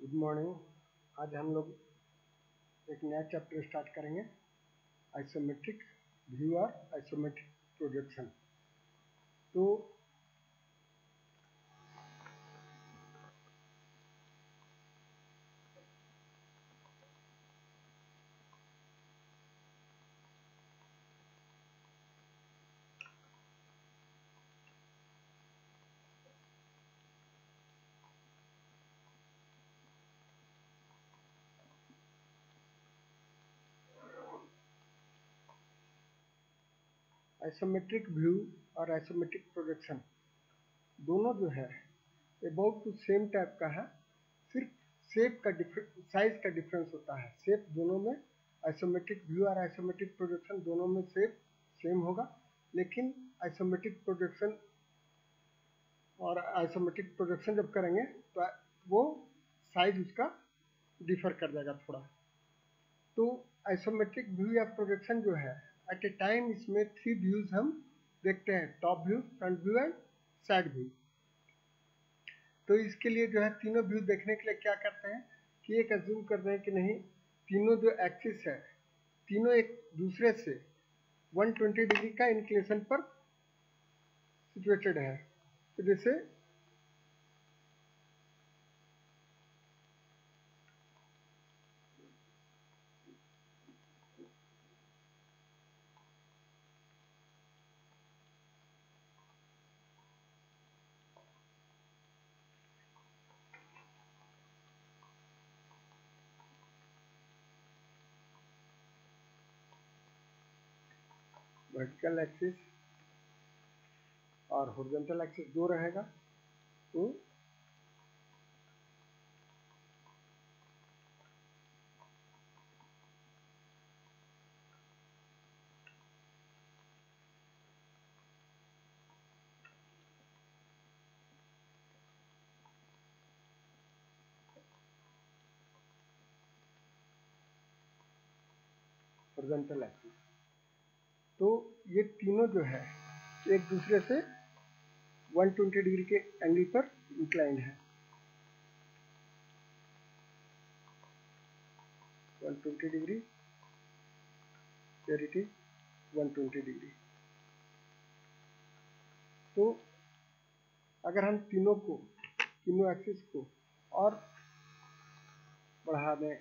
Good morning. आज हम लोग एक नया चैप्टर स्टार्ट करेंगे, आइसोमेट्रिक व्यू और आइसोमेट्रिक प्रोजेक्शन। तो आइसोमेट्रिक व्यू और आइसोमेट्रिक प्रोजेक्शन दोनों जो है अबाउट टू सेम टाइप का है, सिर्फ शेप का साइज का डिफरेंस होता है। शेप दोनों में, आइसोमेट्रिक व्यू और आइसोमेट्रिक प्रोजेक्शन दोनों में शेप सेम होगा, लेकिन आइसोमेट्रिक प्रोजेक्शन और आइसोमेट्रिक प्रोजेक्शन जब करेंगे तो वो साइज उसका डिफर कर जाएगा थोड़ा। तो आइसोमेट्रिक व्यू या प्रोजेक्शन जो है, एट ए टाइम इसमें 3 व्यूज हम देखते हैं, top view, front view and side view. तो इसके लिए जो है तीनों व्यू देखने के लिए क्या करते हैं कि एक अज्यूम करते हैं कि नहीं, तीनों जो एक्सिस है तीनों एक दूसरे से 120 डिग्री का इंक्लिनेशन पर सिचुएटेड है। तो जैसे वर्टिकल एक्सिस और हॉरिजॉन्टल एक्सिस दो रहेगा। तो हॉरिजॉन्टल एक्सिस, तो ये तीनों जो है एक दूसरे से 120 डिग्री के एंगल पर इंक्लाइंड है। 120 degree, here it is 120 degree. तो अगर हम तीनों एक्सिस को और बढ़ा दें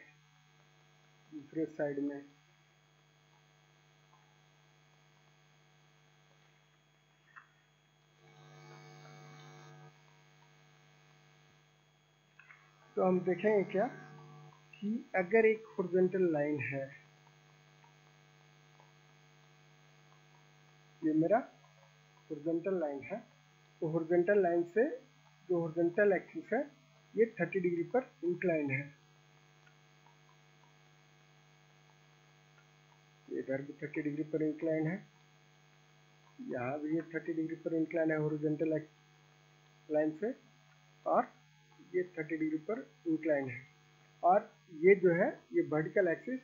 दूसरे साइड में, तो हम देखेंगे क्या कि अगर एक हॉरिजॉन्टल लाइन है, ये मेरा हॉरिजॉन्टल लाइन है, तो हॉरिजॉन्टल लाइन से जो हॉरिजॉन्टल एक्सिस है ये 30 डिग्री पर इंक्लाइंड है। इधर भी 30 डिग्री पर इंक्लाइंड है, यहाँ भी ये 30 डिग्री पर इंक्लाइंड है हॉरिजॉन्टल लाइन से, और ये 30 डिग्री पर इंक्लाइंड है। और ये जो है ये वर्टिकल एक्सिस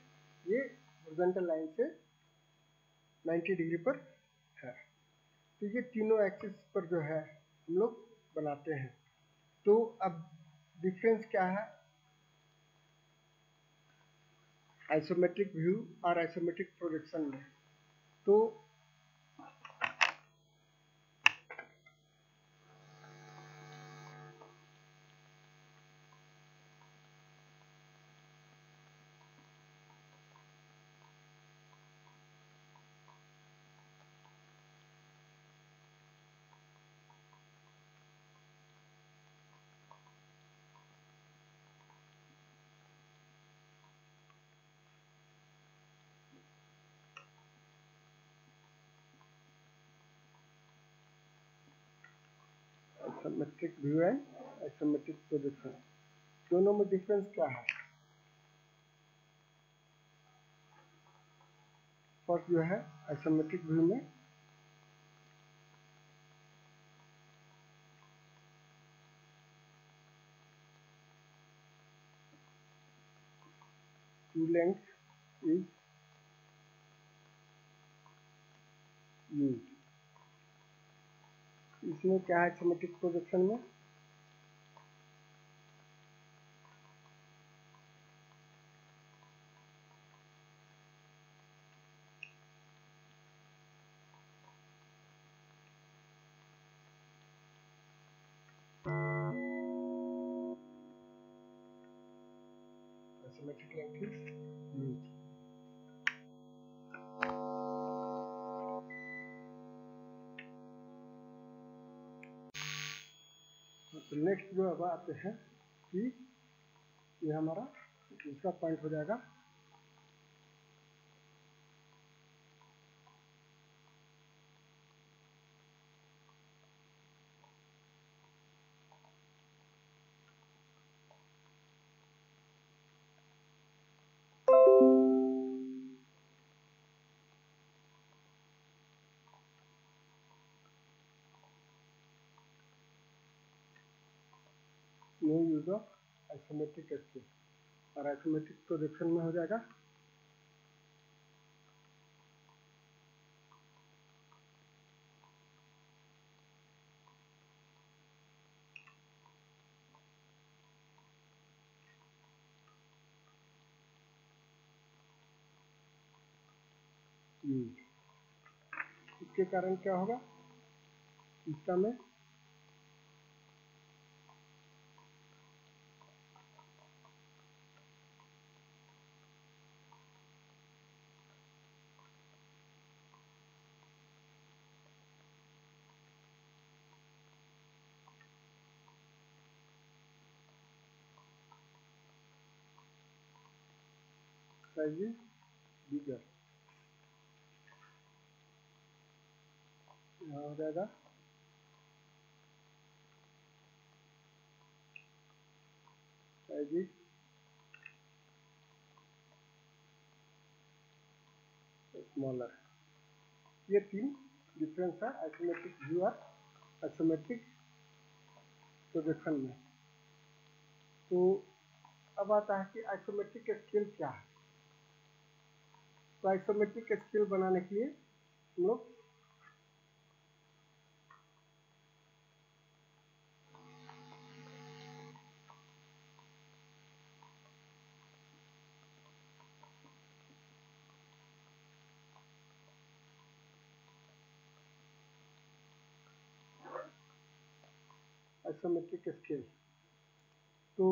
ये हॉरिजॉन्टल लाइन से 90 डिग्री पर है। तो ये तीनों एक्सिस पर जो है हम लोग बनाते हैं। तो अब डिफरेंस क्या है आइसोमेट्रिक व्यू और आइसोमेट्रिक प्रोजेक्शन में? तो isometric view and isometric projection दोनों में डिफरेंस क्या है? फर्स्ट जो है आइसोमेट्रिक व्यू में टू लेंथ इज यूज। इसमें क्या है आइसोमेट्रिक प्रोजेक्शन में? Isometric length is used. तो नेक्स्ट जो अब आते हैं कि ये हमारा दूसरा पॉइंट हो जाएगा no use of isometric scale, और आइसोमेट्रिक प्रोजेक्शन में हो जाएगा यूज। इसके कारण क्या होगा, इसका में साइज इज बिगर, यहाँ हो जाएगा साइज इज स्मॉलर। ये तीन डिफरेंस है आइसोमेट्रिक व्यू और आइसोमेट्रिक प्रोजेक्शन में। तो अब आता है कि आइसोमेट्रिक स्केल क्या है। तो आइसोमेट्रिक स्केल बनाने के लिए हम लोग आइसोमेट्रिक स्केल, तो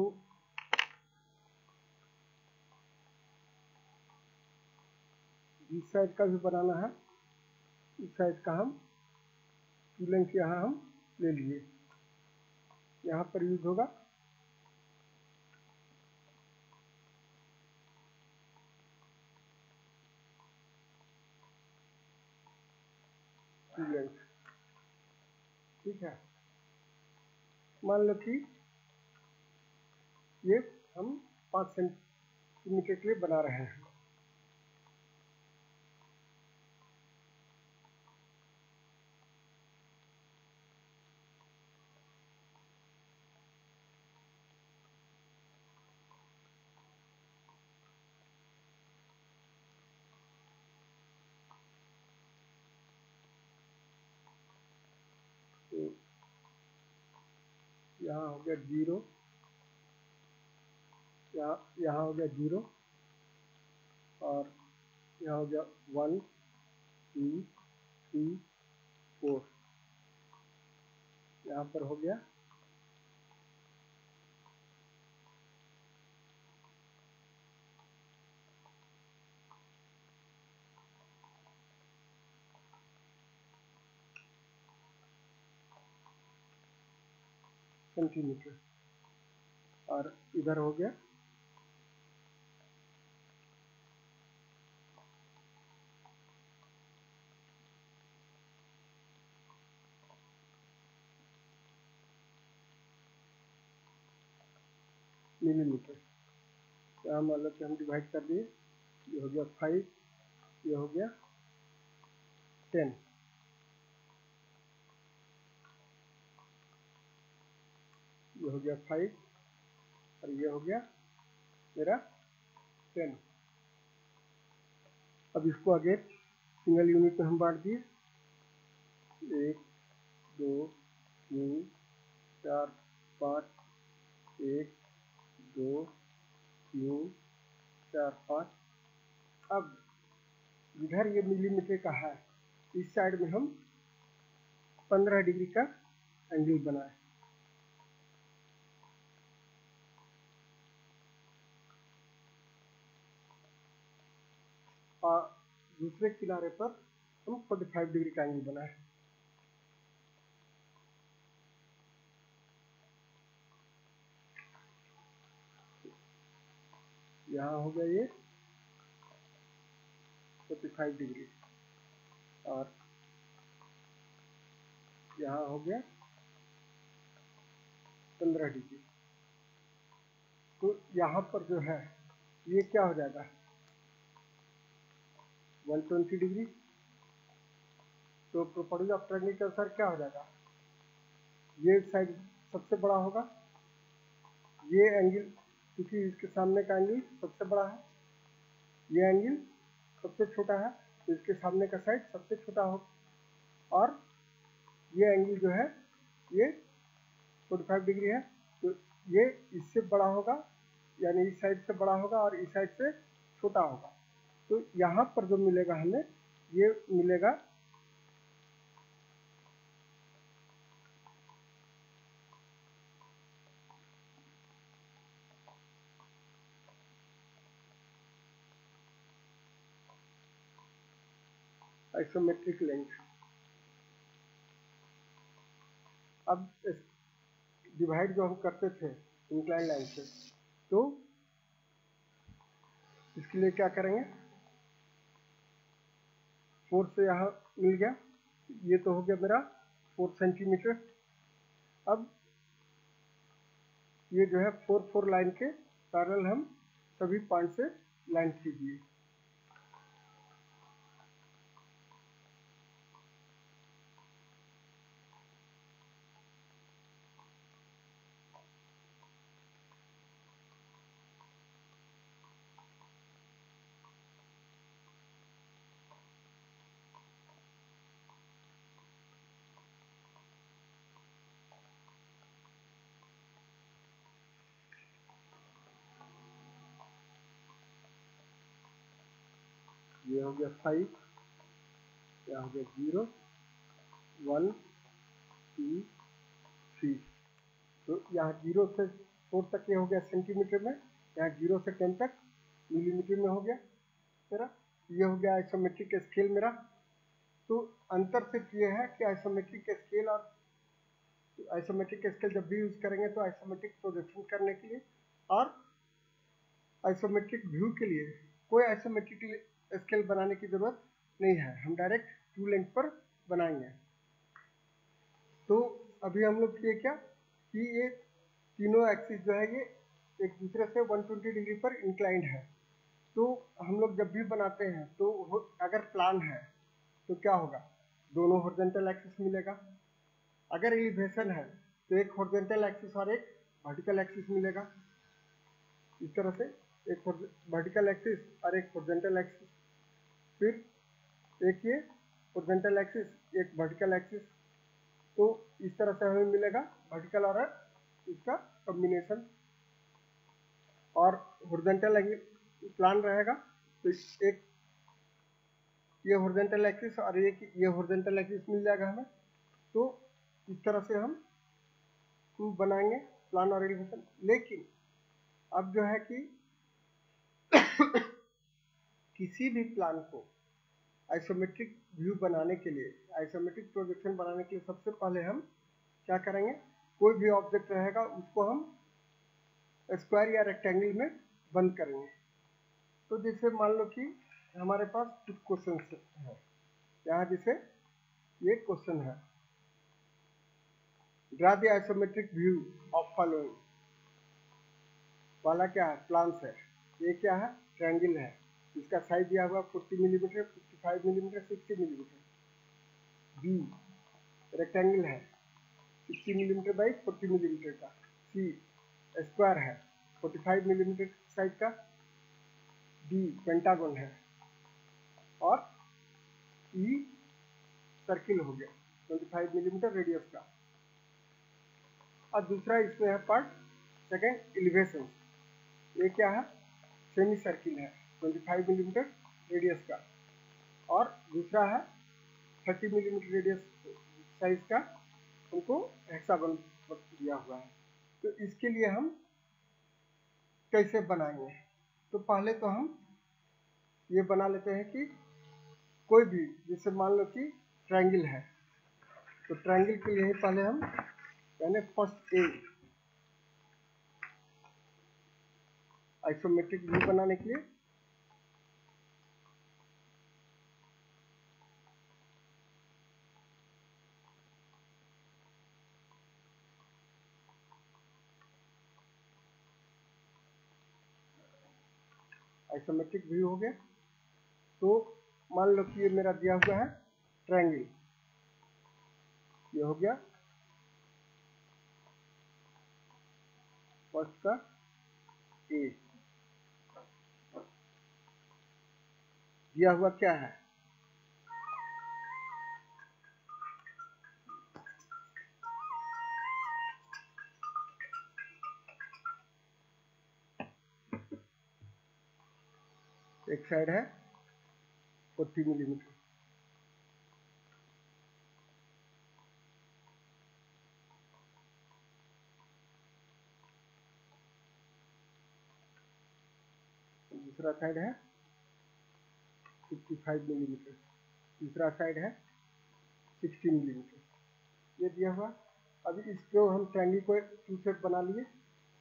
इस साइड का भी बनाना है, इस साइड का हम लेंथ यहाँ हम ले लिए, यहाँ पर यूज होगा लेंथ। ठीक है, मान लो कि ये हम 5 सेंटीमीटर के लिए बना रहे हैं। तो यहाँ हो गया 0, यहाँ हो गया 0, और यहाँ हो गया 1 2 3 4, यहाँ पर हो गया सेंटीमीटर, और इधर हो गया मिलीमीटर। यहाँ मान लो कि हम डिवाइड कर दिए, ये हो गया 5, ये हो गया 10, ये हो गया 5, और ये हो गया मेरा 10। अब इसको आगे सिंगल यूनिट में हम बांट दिए, 1 2 3 4 5, 1 2 3 4 5। अब इधर ये मिलीमीटर का है, इस साइड में हम 15 डिग्री का एंगल बनाए। और दूसरे किनारे पर हम 45 डिग्री का एंगल बनाए। यहाँ हो गया ये 45 डिग्री और यहाँ हो गया 15 डिग्री। तो यहाँ पर जो है ये क्या हो जाएगा 120 डिग्री। तो प्रॉपर्टीज ऑफ ट्रायंगल के अनुसार क्या हो जाएगा, ये साइड सबसे बड़ा होगा, ये एंगल क्योंकि इसके सामने का एंगल सबसे बड़ा है, ये एंगल सबसे छोटा है तो इसके सामने का साइड सबसे छोटा होगा, और ये एंगल जो है ये 45 डिग्री है तो ये इससे बड़ा होगा, यानी इस साइड से बड़ा होगा और इस साइड से छोटा होगा। तो यहाँ पर जो मिलेगा हमें ये मिलेगा आइसोमेट्रिक लेंथ। अब डिवाइड जो हम करते थे इंक्लाइन लाइन से, तो इसके लिए क्या करेंगे, 4 से यहाँ मिल गया, ये तो हो गया मेरा 4 सेंटीमीटर। अब ये जो है 4 लाइन के पैरेलल हम सभी पॉइंट से लाइन खींचिए। ये हो गया 5, यहाँ हो गया 0, 1, 2, 3। तो यहाँ 0 से 4 तक ये हो गया सेंटीमीटर में, यहाँ 0 से 10 तक मिलीमीटर में हो गया मेरा। ये हो गया आइसोमेट्रिक स्केल मेरा। तो अंतर सिर्फ ये है कि आइसोमेट्रिक स्केल और आइसोमेट्रिक स्केल जब भी यूज करेंगे तो आइसोमेट्रिक प्रोजेक्शन करने के लिए, और आइसोमेट्रिक व्यू के लिए कोई आइसोमेट्रिक स्केल बनाने की जरूरत नहीं है, हम डायरेक्ट ट्रू लेंथ पर बनाएंगे। तो अभी हम लोग किए क्या कि ये तीनों एक्सिस जो है ये एक दूसरे से 120 डिग्री पर इंक्लाइंड है। तो हम लोग जब भी बनाते हैं तो अगर प्लान है तो क्या होगा, दोनों हॉरिजॉन्टल एक्सिस मिलेगा। अगर एलिवेशन है तो एक हॉरिजॉन्टल एक्सिस और एक वर्टिकल एक्सिस मिलेगा, इस तरह से एक वर्टिकल एक्सिस और एक हॉरिजॉन्टल एक्सिस, फिर एक ये हॉरिजॉन्टल एक्सिस एक वर्टिकल एक्सिस। तो इस तरह से हमें मिलेगा वर्टिकल और इसका कॉम्बिनेशन। और हॉरिजॉन्टल प्लान रहेगा तो एक ये हॉरिजॉन्टल एक्सिस और ये हॉरिजॉन्टल एक्सिस मिल जाएगा हमें। तो इस तरह से हम बनाएंगे प्लान और एलिवेशन। लेकिन अब जो है कि किसी भी प्लान को आइसोमेट्रिक व्यू बनाने के लिए, आइसोमेट्रिक प्रोजेक्शन बनाने के लिए सबसे पहले हम क्या करेंगे, कोई भी ऑब्जेक्ट रहेगा उसको हम स्क्वायर या रेक्टेंगल में बंद करेंगे। तो जैसे मान लो कि हमारे पास कुछ क्वेश्चन है, यहाँ जैसे ये क्वेश्चन है, draw the isometric view of following वाला क्या है, प्लान है। ये क्या है, ट्रायंगल है, इसका साइज दिया हुआ 40 millimetre, 55 millimetre, 60 millimetre. B rectangle है 60 मिलीमीटर बाई 40 मिलीमीटर का। सी स्क्वायर है 45 मिलीमीटर साइज का। डी पेंटागन है, और ई सर्किल हो गया 25 मिलीमीटर रेडियस का। और दूसरा इसमें है पार्ट सेकेंड एलिवेशन, ये क्या है, सेमी सर्किल है 25 मिलीमीटर रेडियस का, और दूसरा है 30 मिलीमीटर रेडियस साइज का, उनको हेक्सागन दिया हुआ है। तो इसके लिए हम कैसे बनाएंगे, तो पहले तो हम ये बना लेते हैं कि कोई भी, जैसे मान लो कि ट्रायंगल है, तो ट्रायंगल के लिए पहले हम यानी फर्स्ट ए आइसोमेट्रिक व्यू बनाने के लिए आइसोमेट्रिक व्यू हो गया। तो मान लो कि ये मेरा दिया हुआ है ट्रायंगल, ये हो गया फर्स्ट का ए। दिया हुआ क्या है, एक साइड है 40 मिलीमीटर, दूसरा साइड है 55 मिलीमीटर, तीसरा साइड है 60 मिलीमीटर, ये दिया हुआ। अब इसको हम ट्रायंगल को एक टू शेप बना लिए।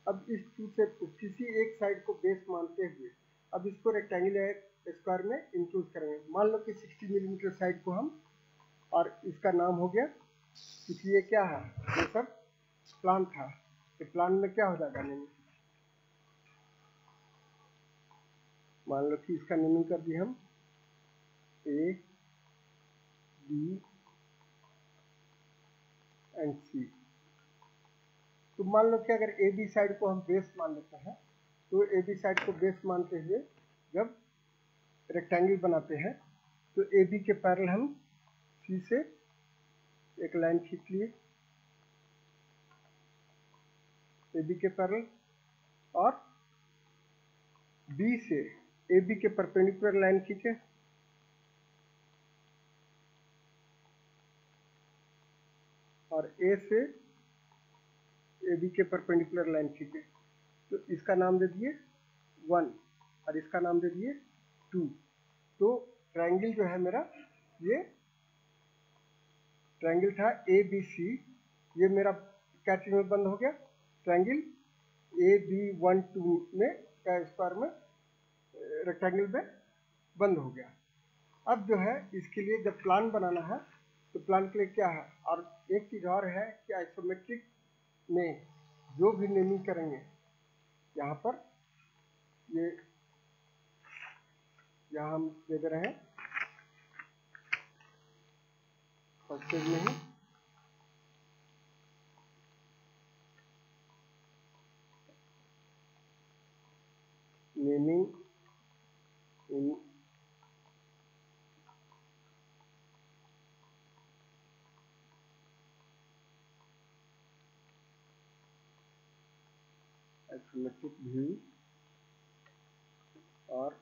अब इस टू शेप को किसी एक साइड को बेस मानते हुए अब इसको रेक्टेंगल स्क्वायर में इंक्लूड करेंगे। मान लो कि 60 मिलीमीटर साइड को हम, और इसका नाम हो गया, क्योंकि ये क्या है, ये सब प्लान था, तो प्लान में क्या हो जाएगा नेमिंग, मान लो कि इसका नेमिंग कर दिए हम ए बी एंड सी। तो मान लो कि अगर ए बी साइड को हम बेस मान लेते हैं, तो ए बी साइड को बेस मानते हुए जब रेक्टेंगल बनाते हैं तो ए बी के पैरेलल हम सी से एक लाइन खींच लिए, ए बी के पैरेलल, और बी से ए बी के परपेंडिकुलर लाइन खींचे, और ए से ए बी के परपेंडिकुलर लाइन खींचे। तो इसका नाम दे दिए 1 और इसका नाम दे दिए 2। तो ट्रायंगल जो है मेरा, ये ट्रायंगल था ए बी सी, ये मेरा क्या चीज में बंद हो गया, ट्रायंगल ए बी 1 2 में क्या स्क्वायर में रेक्टेंगल में बंद हो गया। अब जो है इसके लिए जब प्लान बनाना है तो प्लान के लिए क्या है, और एक चीज और है कि आइसोमेट्रिक में जो भी नेमिंग करेंगे, यहाँ पर ये यहाँ हम दे दे रहे हैं फर्स्ट पेज में ही, नेमिंग इन आइसोमेट्रिक व्यू और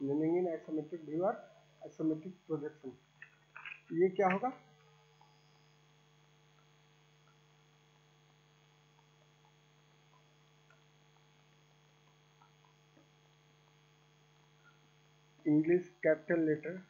नेमिंग इन आइसोमेट्रिक व्यू और आइसोमेट्रिक प्रोजेक्शन। ये क्या होगा, English capital letter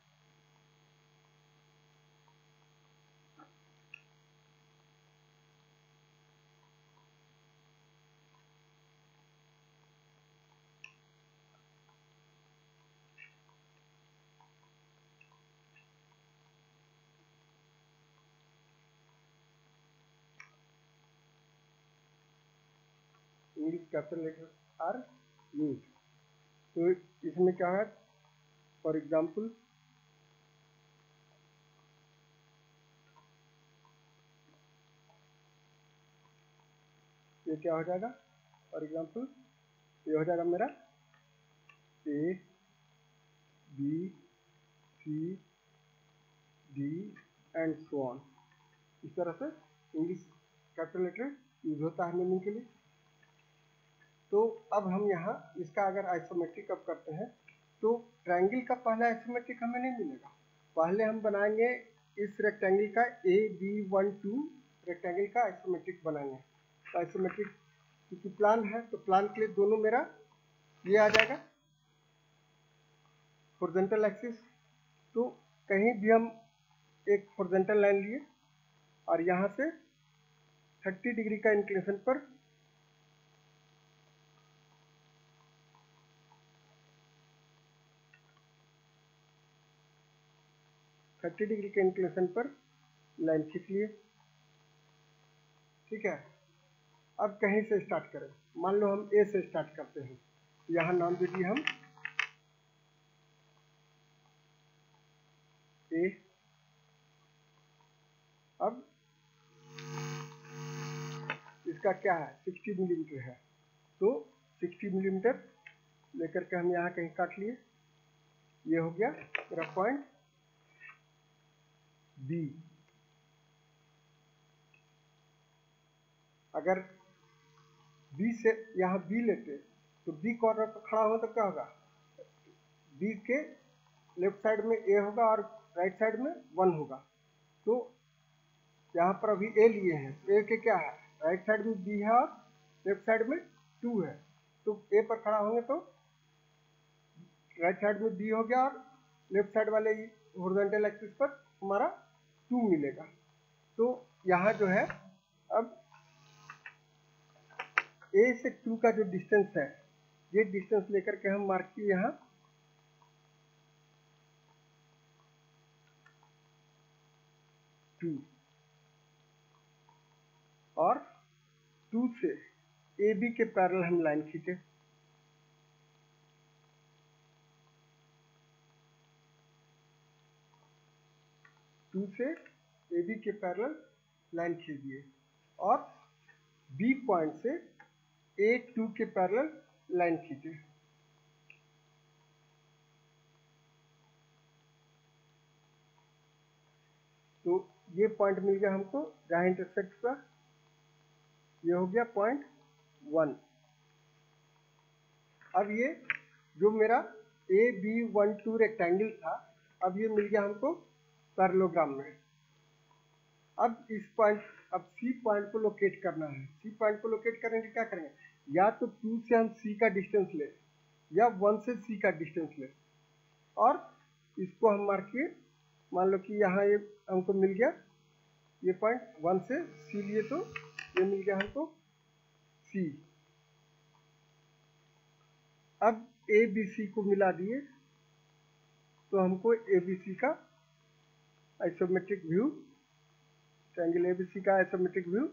English capital letter are use. तो इसमें क्या है, फॉर एग्जाम्पल ये क्या हो जाएगा, फॉर एग्जाम्पल ये हो जाएगा मेरा A B C D and so on. इस तरह से इंग्लिश कैपिटल लेटर यूज होता है नेमिंग के लिए। तो अब हम यहाँ इसका अगर आइसोमेट्रिक अब करते हैं तो ट्रायंगल का पहला आइसोमेट्रिक हमें नहीं मिलेगा। पहले हम बनाएंगे इस रेक्टेंगल का AB12 रेक्टेंगल का आइसोमेट्रिक बनाएंगे। तो आइसोमेट्रिक क्योंकि प्लान है तो प्लान के लिए दोनों मेरा ये आ जाएगा हॉरिजॉन्टल एक्सिस। तो कहीं भी हम एक हॉरिजॉन्टल लाइन लिए और यहाँ से 30 डिग्री का इंक्लिनेशन पर लाइन खींच लिए। ठीक है, अब कहीं से स्टार्ट करें, मान लो हम ए से स्टार्ट करते हैं, यहाँ नाम दीजिए हम ए। अब इसका क्या है 60 मिलीमीटर है, तो 60 मिलीमीटर लेकर के हम यहाँ कहीं काट लिए। ये हो गया मेरा पॉइंट बी। अगर बी से यहाँ बी लेते तो बी कॉर्नर पर खड़ा हो तो क्या होगा, बी के लेफ्ट साइड में ए होगा और राइट साइड में 1 होगा। तो यहाँ पर अभी ए लिए हैं, ए के क्या है, राइट साइड में बी है और लेफ्ट साइड में 2 है। तो ए पर खड़ा होंगे तो राइट साइड में बी हो गया और लेफ्ट साइड वाले हॉरिजॉन्टल एक्सिस पर हमारा 2 मिलेगा। तो यहाँ जो है अब ए से 2 का जो डिस्टेंस है, ये डिस्टेंस लेकर के हम मार्क किए यहाँ 2 और 2 से ए बी के पैरेलल हम लाइन खींचे। टू से ए बी के पैरेलल लाइन खींच दिए और बी पॉइंट से A2 के पैरेलल लाइन खींचे। तो ये पॉइंट मिल गया हमको जहाँ इंटरसेक्ट हुआ, ये हो गया पॉइंट 1। अब ये जो मेरा AB12 रेक्टेंगल था, अब ये मिल गया हमको पैरेललोग्राम में। अब इस पॉइंट, अब सी पॉइंट को लोकेट करना है। सी पॉइंट को लोकेट करने के क्या करेंगे, या तो 2 से हम सी का डिस्टेंस ले या 1 से सी का डिस्टेंस ले और इसको हम मार्क किए। मान लो कि यहाँ ये हमको मिल गया, ये पॉइंट 1 से सी लिए तो ये मिल गया हमको सी। अब ए बी सी को मिला दिए तो हमको ए बी सी का isometric view, triangle A B C का आइसोमेट्रिक व्यू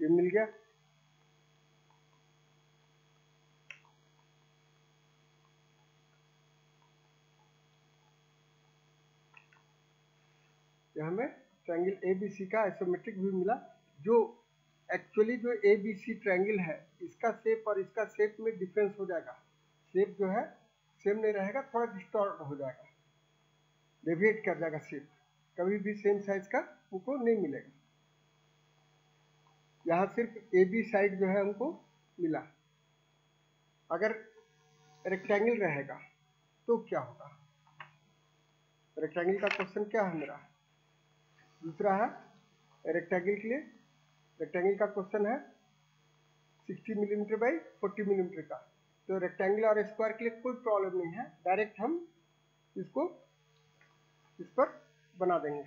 ये मिल गया। ये हमें ट्रायंगल ए बी सी का आइसोमेट्रिक व्यू मिला। जो एक्चुअली जो ए बी सी ट्रायंगल है, इसका शेप और इसका शेप में डिफरेंस हो जाएगा। शेप जो है सेम नहीं रहेगा, थोड़ा डिस्टॉर्ट हो जाएगा, डेविएट कर जाएगा शेप, कभी भी सेम साइज का हमको नहीं मिलेगा। यहाँ सिर्फ ए बी साइड जो है हमको मिला। अगर रेक्टेंगल रहेगा तो क्या होगा, रेक्टेंगल का क्वेश्चन क्या है मेरा, दूसरा है रेक्टेंगल के लिए। रेक्टेंगल का क्वेश्चन है 60 मिलीमीटर बाई 40 मिलीमीटर का। तो रेक्टेंगल और स्क्वायर के लिए कोई प्रॉब्लम नहीं है, डायरेक्ट हम इसको इस पर बना देंगे।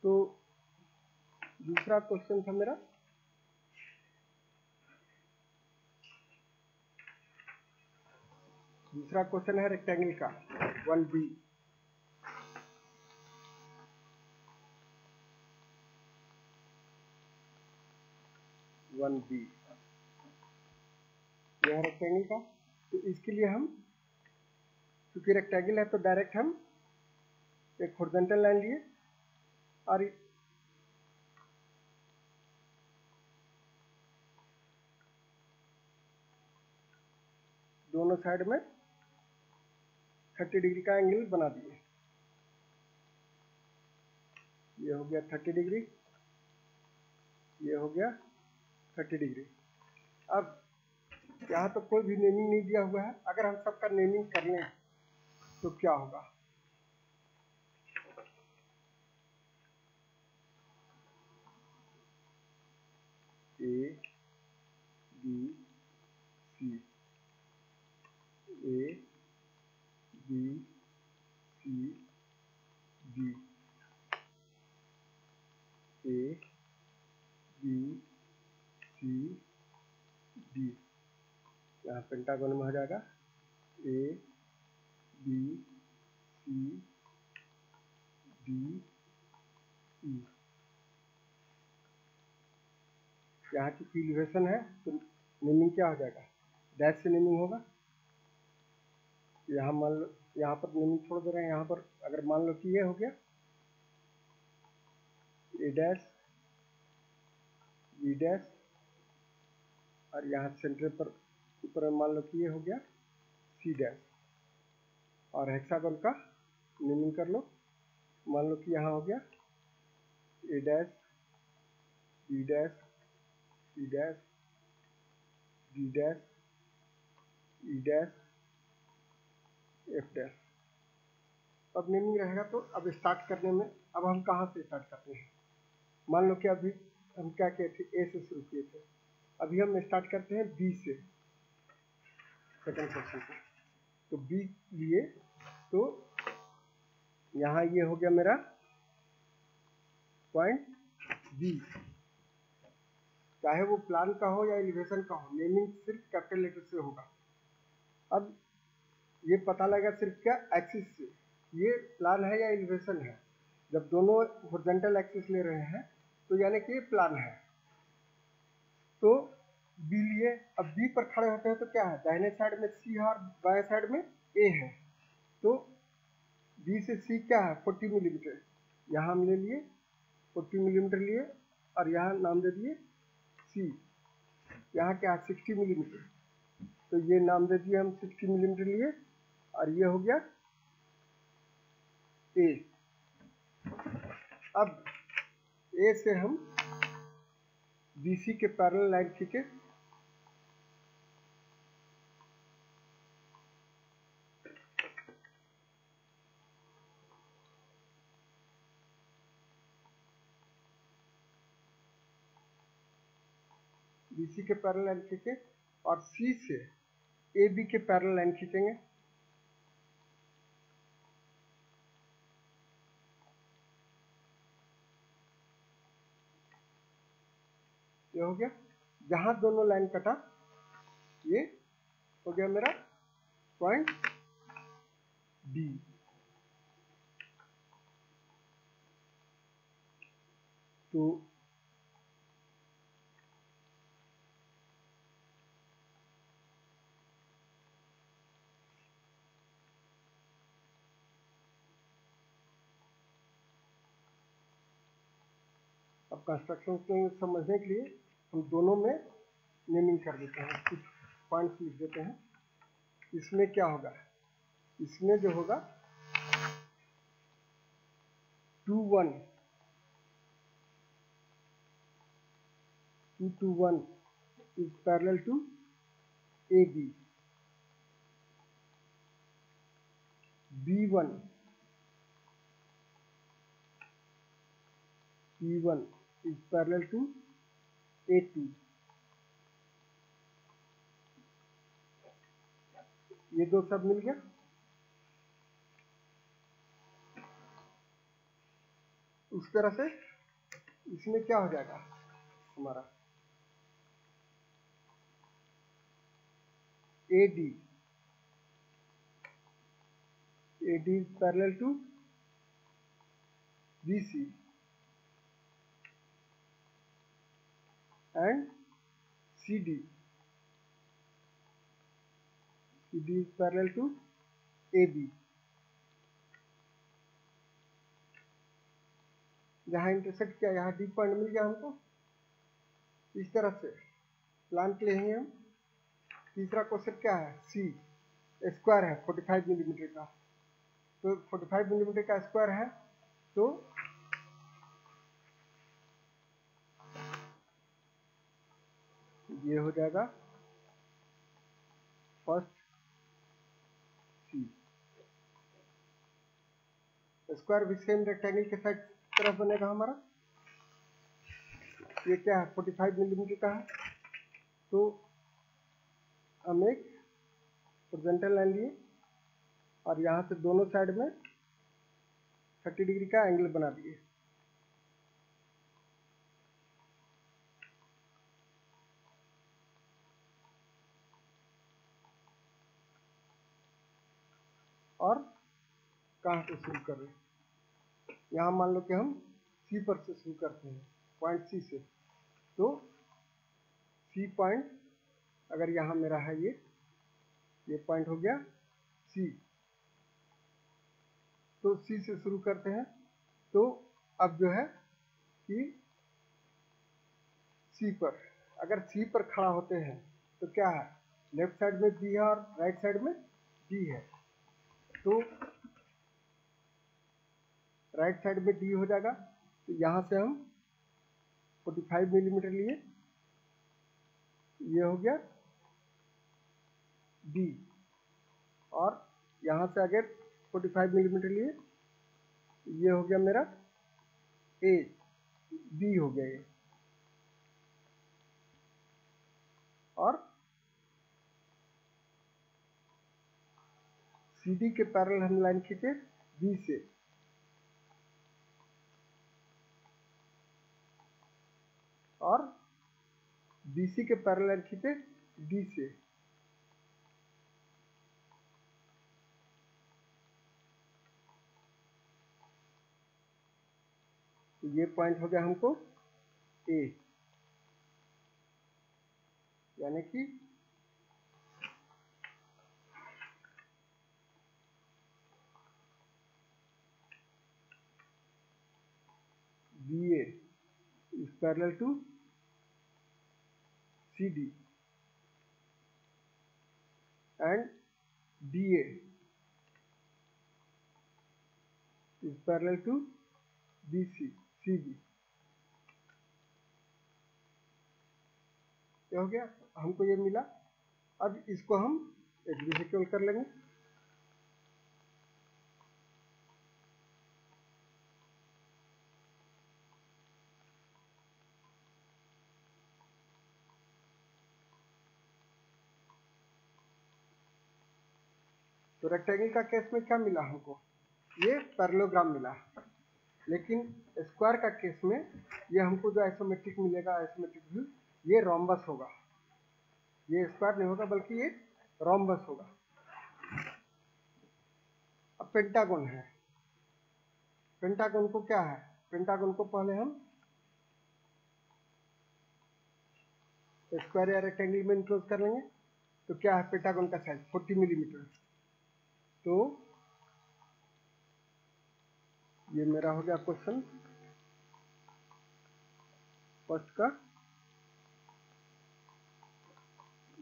तो दूसरा क्वेश्चन था मेरा, दूसरा क्वेश्चन है रेक्टेंगल का 1B। यह है रेक्टेंगल का। तो इसके लिए हम, क्योंकि रेक्टेंगल है तो डायरेक्ट हम एक हॉरिजॉन्टल लाइन लिए और दोनों साइड में 30 डिग्री का एंगल बना दिए। ये हो गया 30 डिग्री, ये हो गया 30 डिग्री। अब यहाँ तो कोई भी नेमिंग नहीं दिया हुआ है, अगर हम सबका नेमिंग कर लें तो क्या होगा? A B C, A B C D, A B C D, यहाँ पेंटागन में हो जाएगा ए बी सी डी ई। यहाँ की इलिवेशन है तो नेमिंग क्या हो जाएगा? डैश से नेमिंग होगा। यहाँ मान लो, यहाँ पर नेमिंग छोड़ दे रहे हैं। यहाँ पर अगर मान लो कि ये हो गया ए डैश बी डैश, और यहाँ सेंटर पर ऊपर मान लो कि ये हो गया सी डैश, और हेक्सागन का नेमिंग कर लो। मान लो कि यहाँ हो गया A dash B dash C dash D dash E dash F dash. अब नेमिंग रहेगा। तो अब स्टार्ट करने में अब हम कहाँ से स्टार्ट करते हैं? मान लो कि अभी हम क्या किए थे? ए से शुरू किए थे। अभी हम स्टार्ट करते हैं बी से, सेकंड क्वेश्चन से। तो बी लिए तो यहाँ ये हो गया मेरा पॉइंट बी, चाहे वो प्लान का हो या एलिवेशन का हो, नेमिंग सिर्फ कैपिटल लेटर से होगा। अब ये पता लगा सिर्फ क्या? एक्सिस से ये प्लान है या एलिवेशन है। जब दोनों हॉरिजॉन्टल एक्सिस ले रहे हैं तो यानी कि ये प्लान है। तो बी लिए, अब बी पर खड़े होते हैं तो क्या है? दाहिने साइड में सी है और बाएं साइड में ए है। तो बी से सी क्या है? 40 मिलीमीटर। यहाँ हम ले लिए 40 मिलीमीटर लिए, और यहाँ नाम दे दिए सी। यहाँ क्या है? 60 मिलीमीटर। तो ये नाम दे दिए हम 60 मिलीमीटर लिए, और ये हो गया ए। अब ए से हम BC के पैरेलल लाइन खींचे, BC के पैरेलल लाइन खींचे, और C से AB के पैरेलल लाइन खींचेंगे। ये हो गया। जहां दोनों लाइन कटा ये हो गया मेरा पॉइंट B। तो अब कंस्ट्रक्शन को समझने के लिए हम दोनों में नेमिंग कर देते हैं, कुछ पॉइंट्स लिख देते हैं। इसमें क्या होगा? इसमें जो होगा 2 to 1 is parallel to AB, B1 P1 is parallel to A2। ये दो सब मिल गया। उस तरह से इसमें क्या हो जाएगा हमारा AD is parallel to BC and CD is parallel to AB। जहाँ इंटरसेक्ट किया, यहाँ डी पॉइंट मिल गया हमको। इस तरह से प्लान के लिए ही हम तीसरा क्वेश्चन क्या है? सी स्क्वायर है 45 मिलीमीटर का। तो 45 मिलीमीटर का स्क्वायर है, तो ये हो जाएगा फर्स्ट सी। स्क्वायर भी सेम रेक्टेंगल के साइड तरफ बनेगा हमारा। ये क्या है, 45 मिलीमीटर का है। तो हम एक हॉरिजॉन्टल लाइन लिए और यहाँ से दोनों साइड में 30 डिग्री का एंगल बना दिए। और कहाँ से शुरू कर रहे हैं, यहाँ मान लो कि हम सी पर से शुरू करते हैं, पॉइंट सी से। तो सी पॉइंट अगर यहाँ मेरा है, ये पॉइंट हो गया सी। तो सी से शुरू करते हैं। तो अब जो है कि सी पर, अगर सी पर खड़ा होते हैं तो क्या है, लेफ्ट साइड में बी है और राइट साइड में डी है। तो राइट साइड में डी हो जाएगा। तो यहाँ से हम 45 मिलीमीटर लिए, ये हो गया डी। और यहाँ से अगर 45 मिलीमीटर लिए, ये हो गया मेरा ए, बी हो गया ये। और सी डी के पैरेलल हम लाइन खींचे बी से, और BC के पैरेलल खींचे डी से। तो ये पॉइंट हो गया हमको ए, यानी कि BA is parallel to CD and DA is parallel to BC, CB। क्या हो गया, हमको ये मिला। अब इसको हम एग्जीक्यूट कर लेंगे। तो रेक्टेंगल का केस में क्या मिला हमको, ये पैरेललोग्राम मिला। लेकिन स्क्वायर का केस में ये हमको जो आइसोमेट्रिक मिलेगा, आइसोमेट्रिक व्यू, ये रोम्बस होगा। ये स्क्वायर नहीं होगा बल्कि ये रोम्बस होगा। अब पेंटागन है। पेंटागन को क्या है, पेंटागन को पहले हम स्क्वायर या रेक्टेंगल में इनक्लोज कर लेंगे। तो क्या है पेंटागन का साइज, 40 मिलीमीटर। तो ये मेरा हो गया क्वेश्चन फर्स्ट का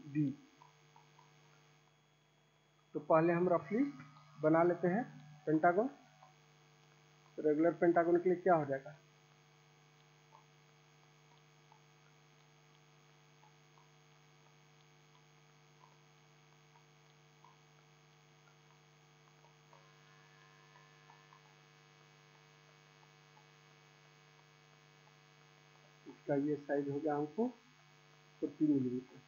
डी। तो पहले हम रफली बना लेते हैं पेंटागन। रेगुलर पेंटागन के लिए क्या हो जाएगा, इसका ये साइज हो गया हमको 40 मिलीमीटर।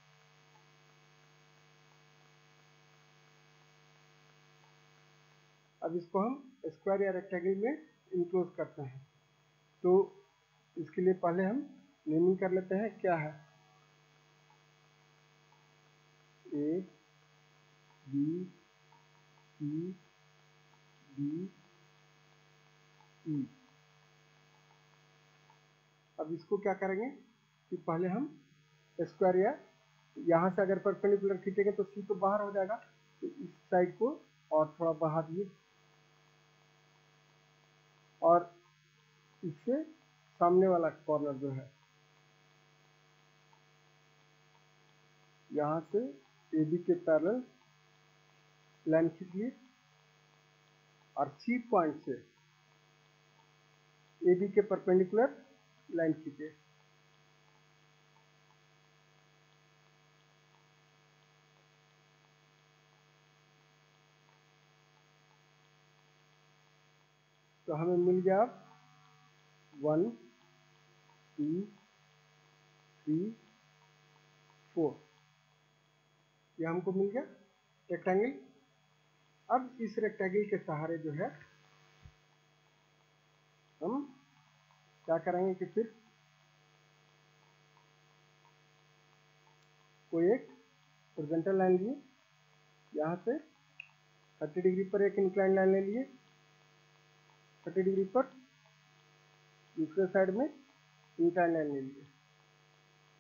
अब इसको हम स्क्वायर या रेक्टेंगल में इनक्लोज करते हैं। तो इसके लिए पहले हम नेमिंग कर लेते हैं। क्या है, ए बी सी डी ई। अब इसको क्या करेंगे कि पहले हम स्क्वायर या यहाँ से अगर परपेंडिकुलर खींचेंगे तो सी तो बाहर हो जाएगा। तो इस साइड को और थोड़ा बढ़ा दिए, और इससे सामने वाला कॉर्नर जो है, यहाँ से ए बी के पैरेलल लाइन खींच लिए, और सी पॉइंट से ए बी के परपेंडिकुलर लाइन खींचे। तो हमें मिल गया 1 2 3 4, ये हमको मिल गया रेक्टेंगल। अब इस रेक्टेंगल के सहारे जो है हम क्या करेंगे कि फिर कोई एक हॉरिजॉन्टल लाइन लिए, यहाँ से 30 डिग्री पर एक इंक्लाइन लाइन ले लिए, 30 डिग्री पर दूसरे साइड में इंक्लाइन लाइन ले लिए,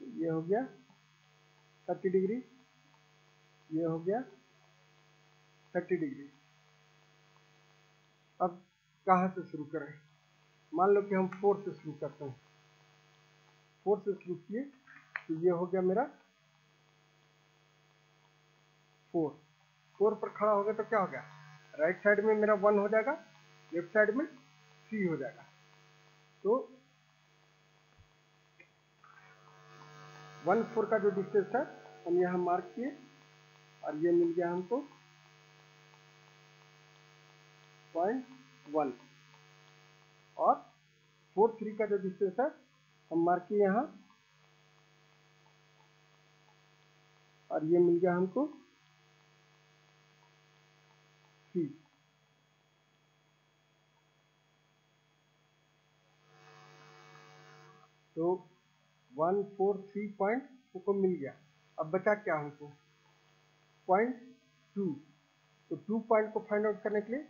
ये हो गया 30 डिग्री, ये हो गया 30 डिग्री। अब कहाँ से शुरू करें? मान लो कि हम 4 से शुरू करते हैं, 4 से शुरू किए तो ये हो गया मेरा 4 पर खड़ा हो गया तो क्या हो गया, राइट साइड में मेरा 1 हो जाएगा, लेफ्ट साइड में 3 हो जाएगा। तो 1 4 का जो डिस्टेंस है हम यहाँ मार्क किए और ये मिल गया हमको 0.1, और 4 3 का जो डिस्टेंस है हम मार्क किए यहाँ और ये मिल गया हमको 3। तो 1 4 3 पॉइंट को मिल गया। अब बचा क्या हमको 0.2, तो 2 पॉइंट को फाइंड आउट करने के लिए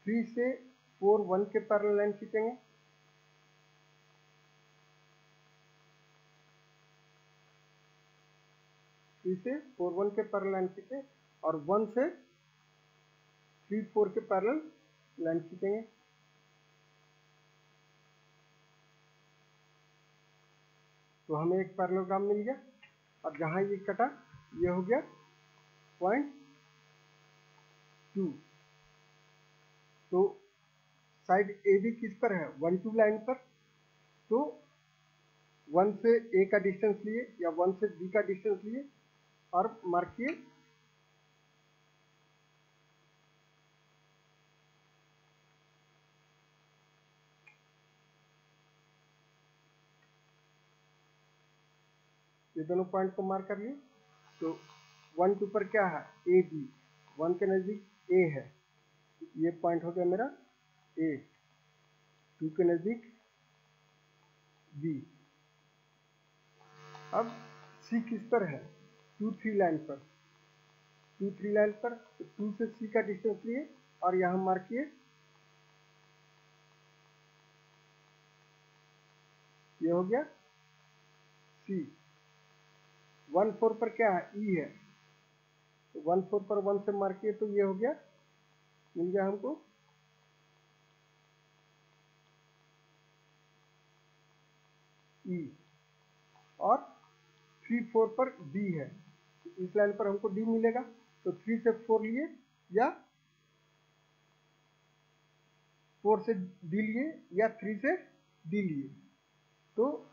3 से 4 1 के पैरेलल लाइन खींचेंगे, 3 से 4 1 के पैरेलल लाइन खींचे और 1 से 3 4 के पैरेलल लाइन खींचेंगे। तो हमें एक पैरेललोग्राम मिल गया। अब जहाँ ये कटा ये हो गया 0.2। तो साइड ए बी किस पर है, 1 2 लाइन पर। तो 1 से ए का डिस्टेंस लिए या 1 से बी का डिस्टेंस लिए और मार्क किए, ये दोनों पॉइंट को मार्क कर लिए। तो 1 2 पर क्या है, ए बी, 1 के नज़दीक ए है, ये पॉइंट हो गया मेरा ए, 2 के नज़दीक बी। अब सी किस पर है, 2 3 लाइन पर, 2 3 लाइन पर। तो 2 से सी का डिस्टेंस लिए और यहाँ मार्क किए, ये हो गया सी। 1 4 पर क्या है, ई है, तो 1 4 पर 1 से मार्क किए तो ये हो गया, मिल गया हमको ई। और 3 4 पर डी है, इस लाइन पर हमको डी मिलेगा। तो 3 से 4 लिए या 4 से डी लिए या 3 से डी लिए। तो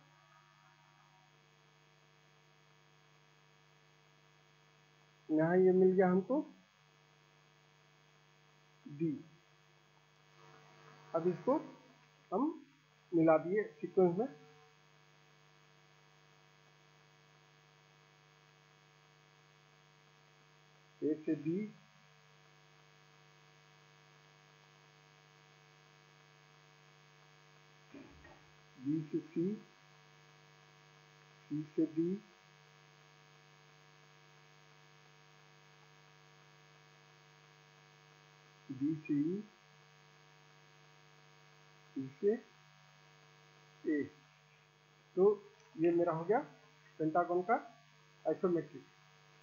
यहाँ ये मिल गया हमको डी। अब इसको हम मिला दिए सीक्वेंस में। ए से बी, बी से सी, सी से डी, डी से ई, ई से ए। तो ये मेरा हो गया पेंटागन का आइसोमेट्रिक।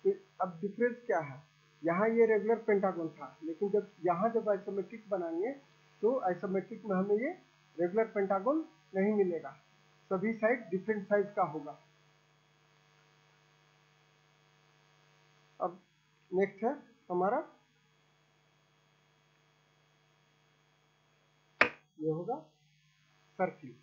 तो अब डिफरेंस क्या है, यहाँ ये रेगुलर पेंटागन था, लेकिन जब आइसोमेट्रिक बनाएंगे तो आइसोमेट्रिक में हमें ये रेगुलर पेंटागन नहीं मिलेगा, सभी साइड डिफरेंट साइज का होगा। अब नेक्स्ट है हमारा, ये होगा सर्किल।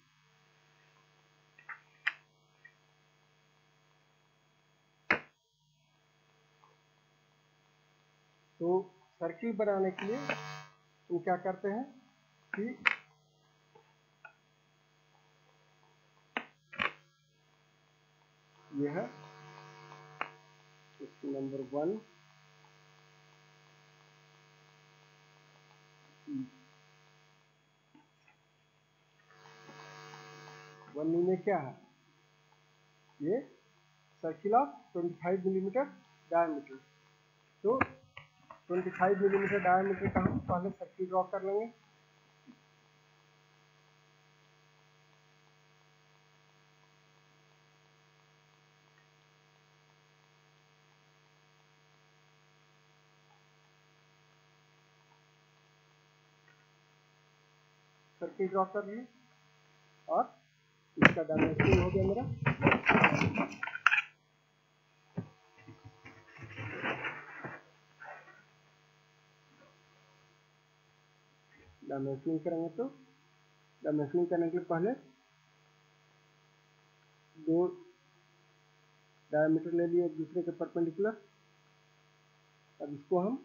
तो सर्किल बनाने के लिए हम क्या करते हैं कि ये है नंबर 1 1 में क्या है, ये सर्किल ऑफ 25 मिलीमीटर डायमीटर। तो 25 मिलीमीटर डायमीटर का हम पहले सर्किल ड्रॉ कर लेंगे। सर्किल ड्रॉ कर लिए और इसका डायमेंशन हो गया मेरा। डायमेंशनिंग करेंगे तो डायमेंशनिंग करने के लिए पहले 2 डायमीटर ले लिए एक दूसरे के परपेंडिकुलर। अब इसको हम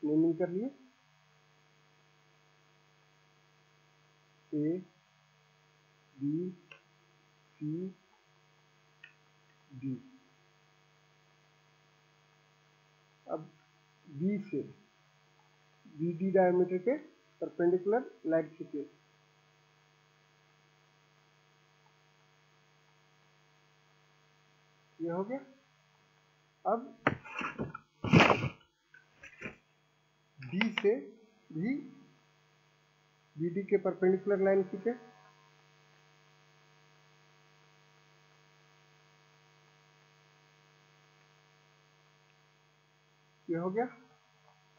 नेमिंग कर लिए, ए बी सी डी। अब बी से बी डी डायमीटर के परपेंडिकुलर लाइन खींचे। ये हो गया। अब डी से भी बी डी के परपेंडिकुलर लाइन खींचे। ये हो गया।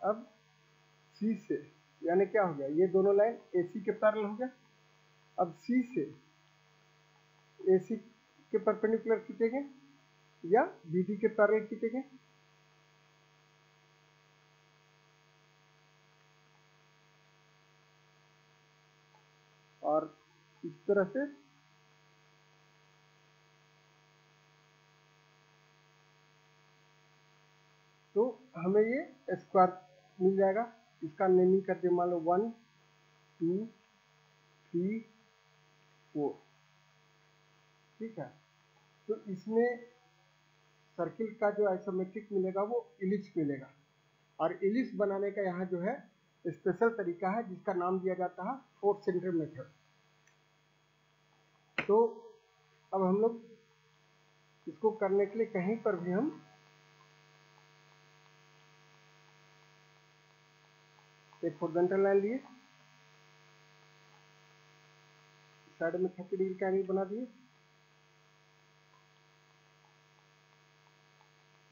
अब सी से, यानी क्या हो गया, ये दोनों लाइन AC के पैरेलल हो गया। अब सी से AC के परपेंडिकुलर खींचेंगे या BD के पैरेलल खींचेंगे। और इस तरह से तो हमें ये स्क्वायर मिल जाएगा। इसका नेमिंग कर दिया, मान लो 1 2 3 4। ठीक है। तो इसमें सर्किल का जो आइसोमेट्रिक मिलेगा वो इलिप्स मिलेगा। और इलिप्स बनाने का यहाँ जो है स्पेशल तरीका है जिसका नाम दिया जाता है फोर्थ सेंटर मेथड। तो अब हम लोग इसको करने के लिए कहीं पर भी हम एक हॉरिजॉन्टल लाइन लिए, साइड में 30 डिग्री का एंगल बना दिए,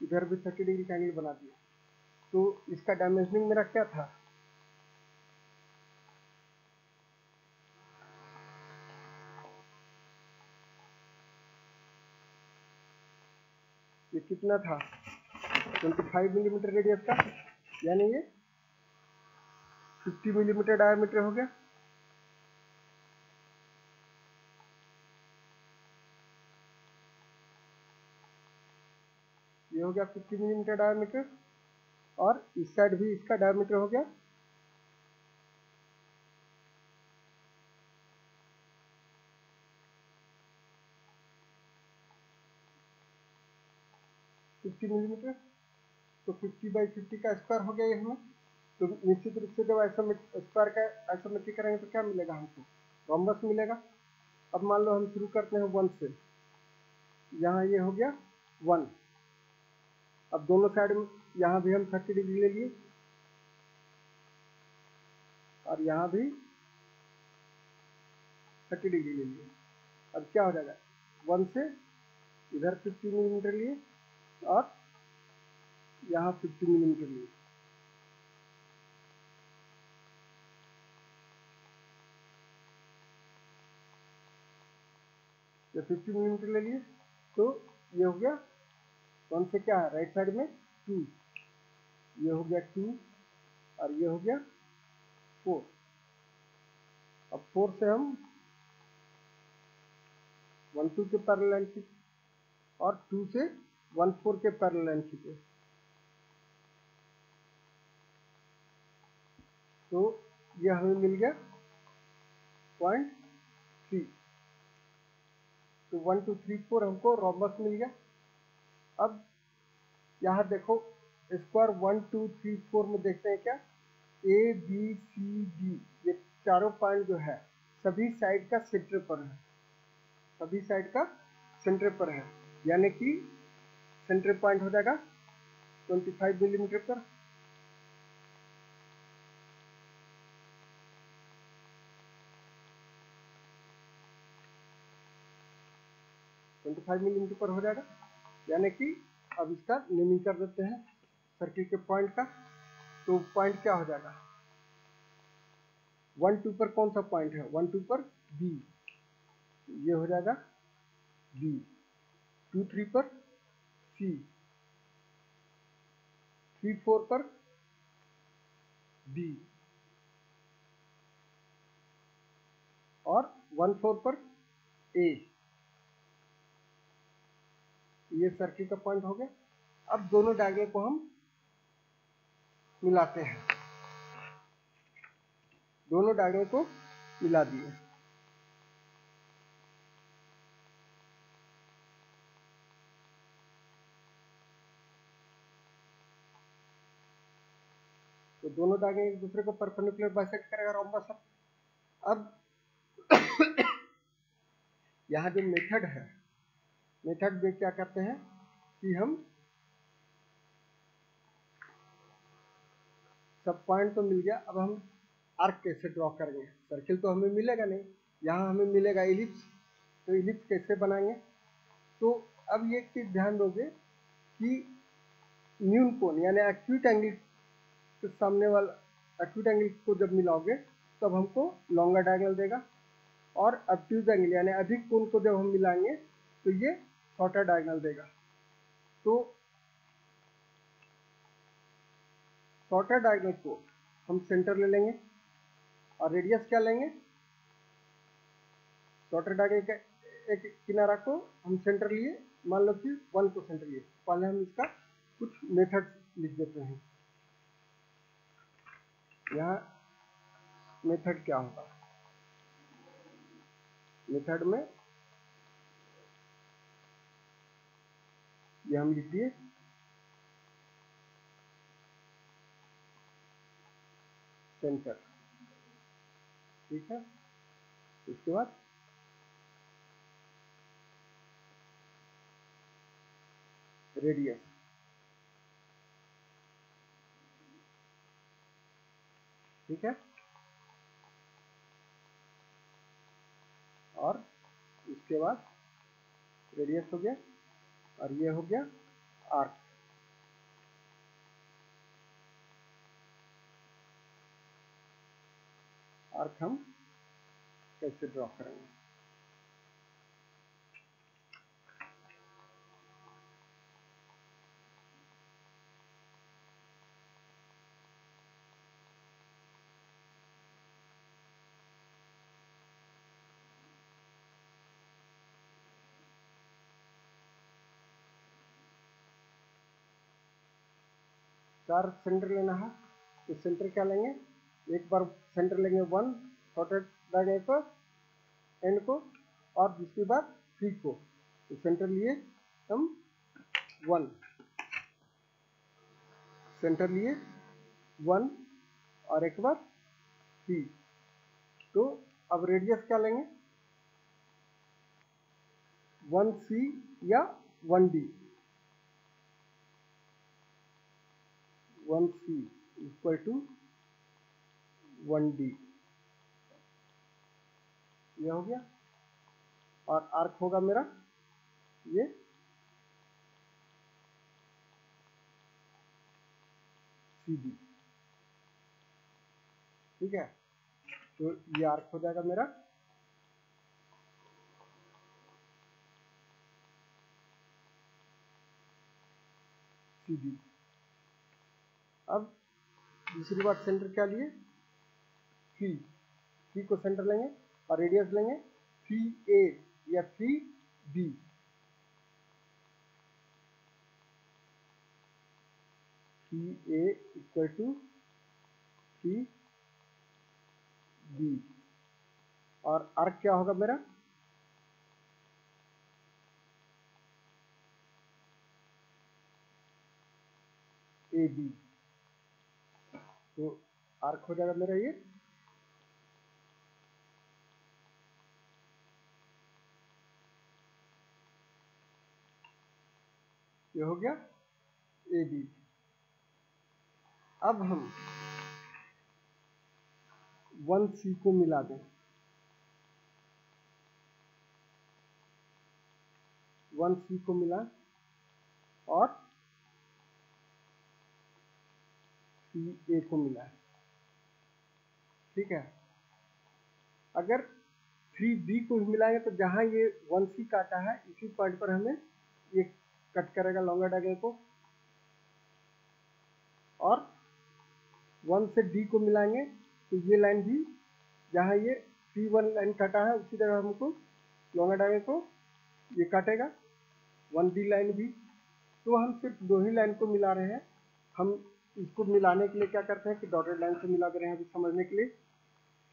इधर भी 30 डिग्री का एंगल बना दिया। तो इसका डायमेंशनिंग मेरा क्या था, ये कितना था 25 मिलीमीटर रेडियस का, यानी ये 50 मिलीमीटर डायमीटर हो गया। ये हो गया 50 मिलीमीटर डायमीटर। और इस साइड भी इसका डायमीटर हो गया 50 मिलीमीटर। तो 50/50 का स्क्वायर हो गया ये हमें। तो निश्चित रूप से जब स्क्वायर का आइसोमेट्रिक करेंगे तो क्या मिलेगा हमको, रोम्बस मिलेगा। अब मान लो हम शुरू करते हैं 1 से, यहाँ ये हो गया 1। अब दोनों साइड में यहाँ भी हम 30 डिग्री ले लिए और यहाँ भी 30 डिग्री ले लिए। अब क्या हो जाएगा, 1 से इधर 50 मिलीमीटर लिए और यहाँ 50 मिलीमीटर लिए। ये 50 मिलीमीटर ले लिए। तो ये हो गया 1 से क्या है, राइट साइड में 2, ये हो गया 2 और ये हो गया 4। अब 4 से हम 1 2 के पैरेलल लाइन खींचे और 2 से 1 4 के पैरेलल लाइन खींचे। तो यह हमें मिल गया 0.3। तो 1 2 3 4 हमको रोम्बस मिल गया। अब यहाँ देखो स्क्वायर 1 2 3 4 में देखते हैं क्या, ए बी सी डी ये चारों पॉइंट जो है सभी साइड का सेंटर पर है, सभी साइड का सेंटर पर है, यानी कि सेंटर पॉइंट हो जाएगा 25 मिलीमीटर पर। मिलीमीटर पर हो जाएगा, यानी कि अब इसका नेमिंग कर देते हैं सर्किल के पॉइंट का। तो पॉइंट क्या हो जाएगा, 1 2 पर कौन सा पॉइंट है, 1 2 पर बी, ये हो जाएगा बी। 2 3 पर सी, 3 4 पर डी, और 1 4 पर ए। ये सर्किल का पॉइंट हो गया। अब दोनों डायगोनल को हम मिलाते हैं, दोनों डायगोनल को मिला दिए। तो दोनों डायगोनल एक दूसरे को परपेंडिकुलर बाइसेक्ट करेगा रोम्बस। अब यहाँ जो मेथड है, मेथड में क्या करते हैं कि हम सब पॉइंट तो मिल गया, अब हम आर्क कैसे ड्रॉ करेंगे। सर्किल तो हमें मिलेगा नहीं, यहाँ हमें मिलेगा इलिप्स, तो इलिप्स कैसे बनाएंगे। तो अब ये चीज ध्यान दोगे कि न्यून कोण यानी एक्यूट एंगल के सामने वाला एक्यूट एंगल को जब मिलाओगे तब हमको लॉन्गर डायगोनल देगा, और ऑब्ट्यूज एंगल यानी अधिक कोण को जब हम मिलाएंगे तो ये शॉर्टर डायगोनल देगा। तो शॉर्टर डायगोनल को हम सेंटर ले लेंगे, और रेडियस क्या लेंगे, शॉर्टर डायगोनल का एक किनारा को हम सेंटर लिए, मान लो कि 1 को सेंटर लिए। पहले हम इसका कुछ मेथड लिख देते हैं। यहाँ मेथड क्या होगा, मेथड में ये हम लिख दिए सेंटर, ठीक है। उसके बाद रेडियस, ठीक है, और उसके बाद रेडियस हो गया, और ये हो गया आर्क। आर्क हम कैसे ड्रॉ करेंगे, चार सेंटर लेना है। तो सेंटर क्या लेंगे, एक बार सेंटर लेंगे 1 शॉर्टेड डायगोनल पर एंड को, और दूसरी बार 3 को। तो सेंटर लिए हम 1, सेंटर लिए 1 और एक बार 3। तो अब रेडियस क्या लेंगे, 1C या 1D, 1C equal to 1D, ये हो गया। और आर्क होगा मेरा ये CD, ठीक है। तो ये आर्क हो जाएगा मेरा CD। अब दूसरी बात सेंटर क्या लिए, 3 को सेंटर लेंगे और रेडियस लेंगे 3A या 3B, 3A equal to 3B। और आर्क क्या होगा मेरा ए बी, तो आर्क हो जाएगा मेरा ये हो गया ए बी। अब हम 1C को मिला दें, 1C को मिला और CA को मिला है, ठीक है। अगर 3B को भी मिलाएंगे तो जहां ये 1C काटा है इसी पॉइंट पर हमें ये कट करेगा लॉन्गर डायगोनल को, और 1 से D को मिलाएंगे तो ये लाइन भी जहाँ ये 3-1 लाइन काटा है उसी तरह हमको लॉन्गर डायगोनल को ये काटेगा 1B लाइन भी। तो हम सिर्फ 2 ही लाइन को मिला रहे हैं। हम इसको मिलाने के लिए क्या करते हैं कि डॉटेड लाइन से मिला दे रहे हैं अभी समझने के लिए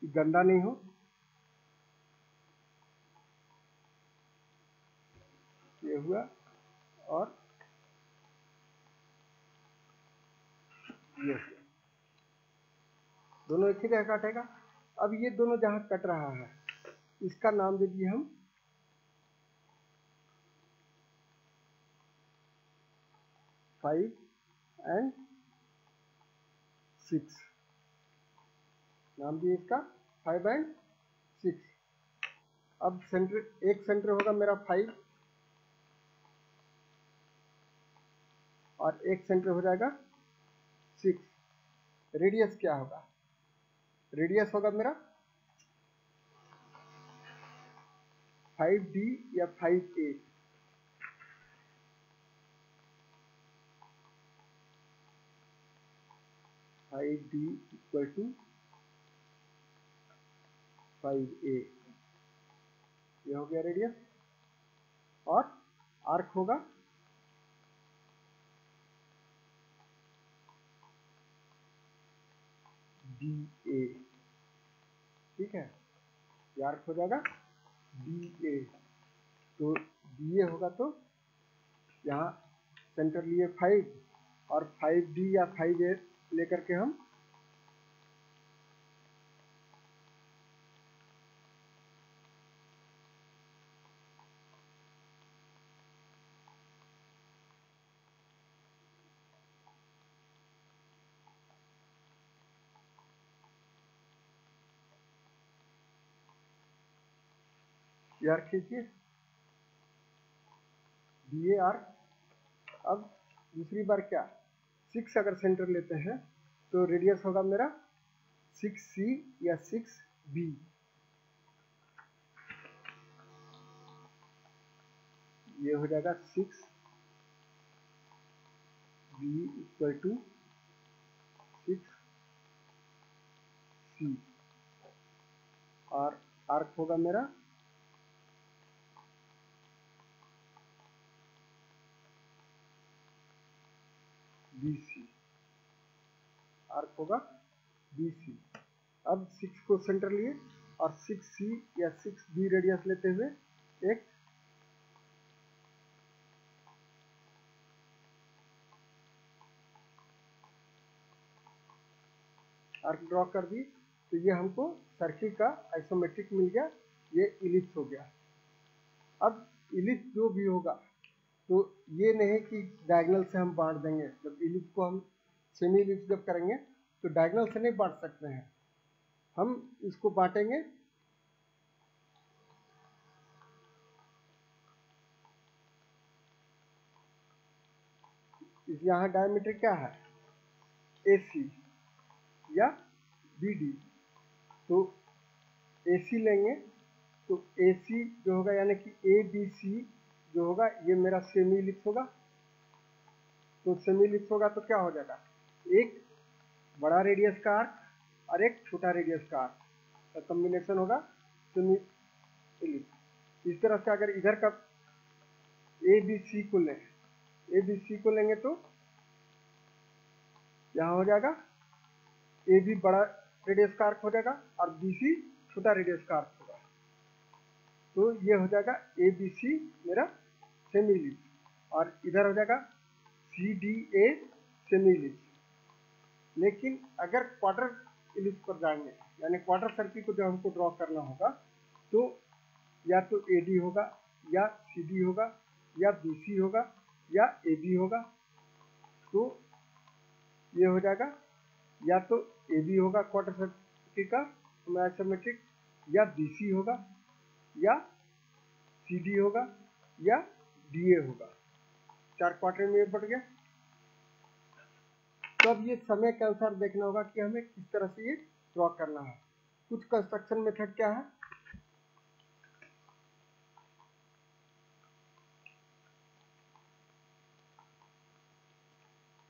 कि गंदा नहीं हो। ये हुआ और ये दोनों एक ही जगह काटेगा। अब ये दोनों जहां कट रहा है इसका नाम दे दिए हम 5 और 6, नाम दिए इसका 5 और 6। अब सेंटर, एक सेंटर होगा मेरा 5 और एक सेंटर हो जाएगा 6। रेडियस क्या होगा? रेडियस होगा मेरा 5D या 5A। D equal to 5A, ये हो गया रेडियस। और आर्क होगा BA, ठीक है, ये आर्क हो जाएगा BA। तो BA होगा तो यहाँ सेंटर लिए 5 और 5D या 5A लेकर के हम ये आर्क खींचिए BA आर्क। अब दूसरी बार क्या, 6 अगर सेंटर लेते हैं तो रेडियस होगा मेरा 6C या 6B। ये हो जाएगा 6B इक्वल टू 6C और आर्क होगा मेरा BC, आर्क होगा BC। अब 6 को सेंटर लिए और 6C या 6B रेडियस लेते हुए एक आर्क ड्रॉ कर दी। तो ये हमको सर्किल का आइसोमेट्रिक मिल गया, ये इलिप्स हो गया। अब इलिप्स जो भी होगा तो ये नहीं कि डायगोनल से हम बांट देंगे। जब इलिप्स को हम सेमी इलिप्स जब करेंगे तो डायगोनल से नहीं बांट सकते हैं, हम इसको बांटेंगे यहाँ डायमीटर क्या है AC या BD, तो AC लेंगे तो AC जो होगा यानी कि ABC जो होगा ये मेरा सेमी इलिप्स होगा। तो सेमी इलिप्स होगा तो क्या हो जाएगा, एक बड़ा रेडियस का आर्क और एक छोटा रेडियस का आर्क का कॉम्बिनेशन होगा सेमी इलिप्स। इस तरह से अगर इधर का ABC को लें, ABC को लेंगे तो यहाँ हो जाएगा AB बड़ा रेडियस का आर्क हो जाएगा और BC छोटा रेडियस का आर्क होगा। तो ये हो जाएगा ABC मेरा सेमी इलिप्स। और इधर हो जाएगा CDA सेमी इलिप्स। लेकिन अगर क्वार्टर इलिप्स पर जाएंगे, यानी क्वार्टर सर्किल को जब हमको ड्रॉ करना होगा, तो या तो AD होगा, या CD होगा, या BC होगा, या AB होगा। तो ये हो जाएगा, या तो AB होगा क्वार्टर सर्किल का आइसोमेट्रिक, या BC होगा, या CD होगा, या DA होगा। 4 क्वार्टर में बढ़ गया। तो अब ये समय के अनुसार देखना होगा कि हमें किस तरह से ये ड्रॉ करना है। कुछ कंस्ट्रक्शन मेथड क्या है,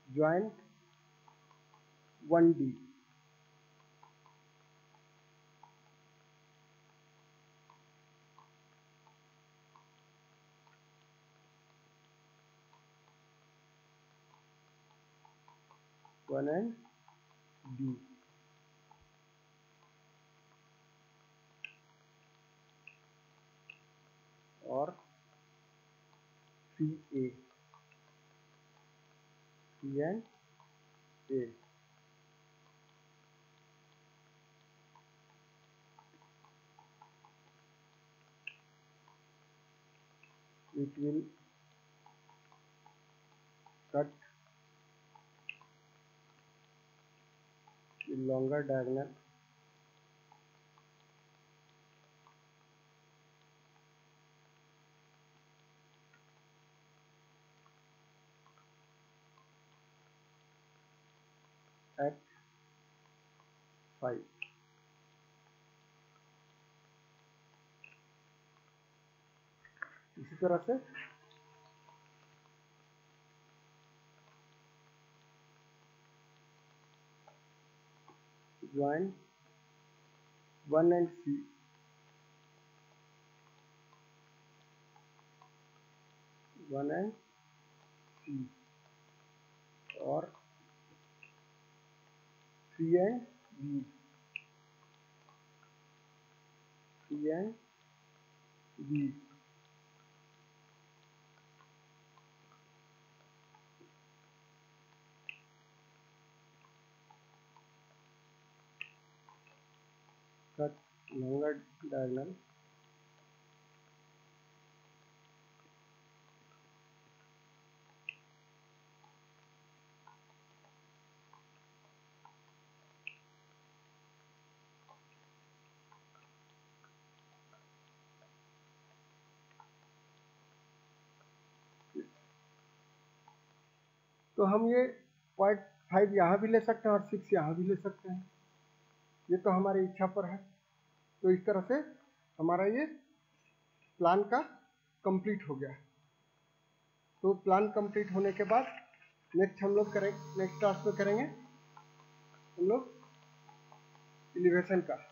joint 1D, one and D, और CA, C and A। It will cut the longer diagonal at 5। इसी तरह से join 1 and C, one and C, और C and B, C and B। cut longer diagonal तो हम ये 0.5 यहाँ भी ले सकते हैं और 6 यहाँ भी ले सकते हैं, ये तो हमारी इच्छा पर है। तो इस तरह से हमारा ये प्लान का कंप्लीट हो गया। तो प्लान कंप्लीट होने के बाद नेक्स्ट हम लोग नेक्स्ट क्लास में करेंगे हम लोग एलिवेशन का।